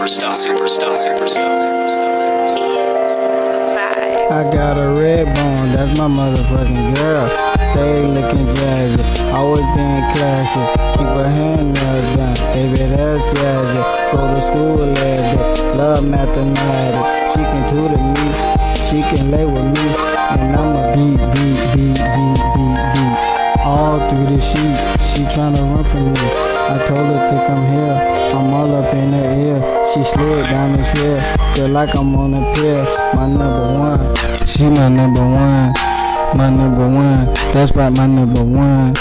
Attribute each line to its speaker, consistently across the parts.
Speaker 1: I got a red bone, that's my motherfucking girl. Stay looking jazzy, always being classy. Keep her handnails done, baby that's jazzy. Go to school every day, love mathematics. She can tutor me, she can lay with me, and I'ma beat. All through the sheet, she tryna run from me. I told her to come here, I'm all up in her ear. She slid down this hill, feel like I'm on a pill. My number one, she my number one. My number one, that's right, my number one.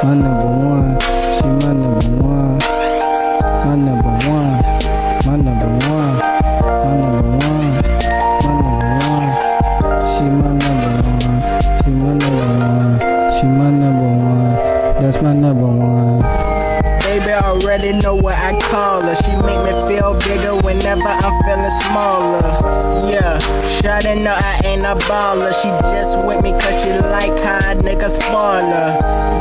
Speaker 1: My number one, she my number one. My number one, my number one. My number one, my number one. She my number one. She my number one. She my number one. That's my number one.
Speaker 2: Baby already know what I call her. She make me feel bigger whenever I'm feeling smaller. Yeah, shawty know I ain't a baller. She just with me cause she like how a nigga spoil her.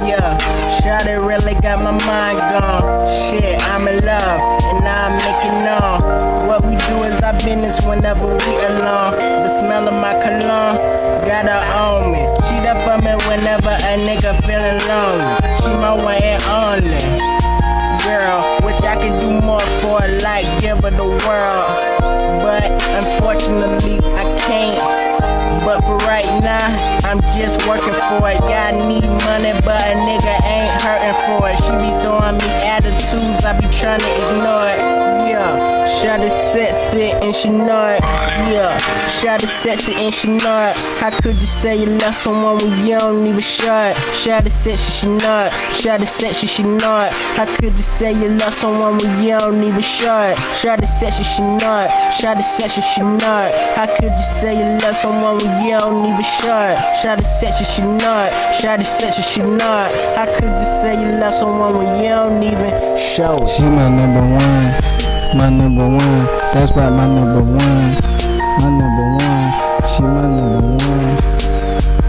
Speaker 2: Yeah, shawty really got my mind gone. Shit, I'm in love and now I'm making known. What we do is our business whenever we alone. The smell of my cologne got her on me. She there for me whenever a nigga feeling lonely. She my one and only girl, which I can do more for, like give her the world, but unfortunately I can't. But for right now, I'm just working for it. Yeah, I need money, but a nigga ain't hurting for it. She be throwing me attitudes, I be trying to ignore it. Yeah, shawty sexy and she know it. Yeah, shawty sexy and she know it. How could you say you love someone when you don't even show it? Shawty sexy, she know it. Shawty sexy, she know it. How could you say you love someone when you don't even show it? Shawty sexy, she know it. Shawty sexy, she know it. How could you say you love someone when you don't even show it? Shawty sexy, she know it. Shawty sexy, she know it. How could you say you love someone when you don't even show it?
Speaker 1: She my number one. My number one, that's right, my number one. My number one, she my number one.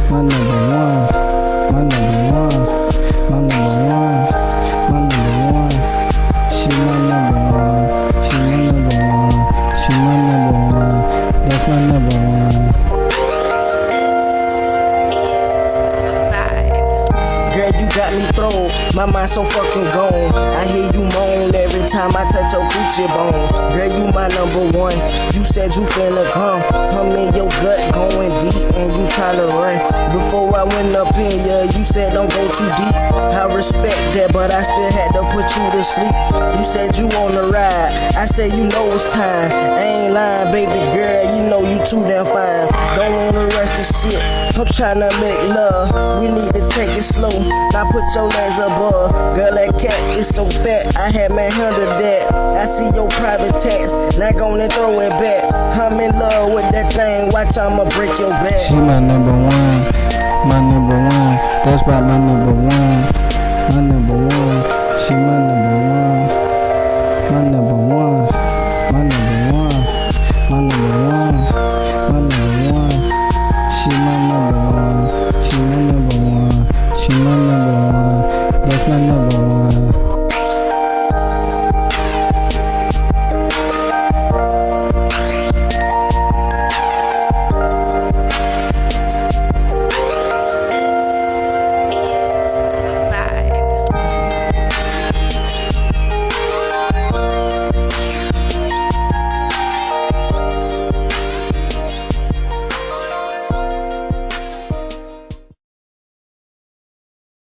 Speaker 1: My number one, my number one. My number one, my number one. She my number one. She my number one. She my number one. That's my number one.
Speaker 2: Girl, you got me thrown, my mind so fucking gone. I hear you moan every time I touch your Gucci bone. Girl, you my number one. You said you finna come. I'm in your gut going deep and you tryna run. Before I went up in ya, you said don't go too deep. I respect that, but I still had to put you to sleep. You said you wanna ride, I said you know it's time. I ain't lying, baby girl, you know you too damn fine. Don't wanna rush this shit, I'm tryna make love. We need to take it slow, now put your legs above. Girl, that cat is so fat, I had manhandled that. I see your private text, now gonna throw it back. I'm in love with that thing, watch I'ma break your back.
Speaker 1: She my number one. My number one, that's right, my number one. My number one, she my number one.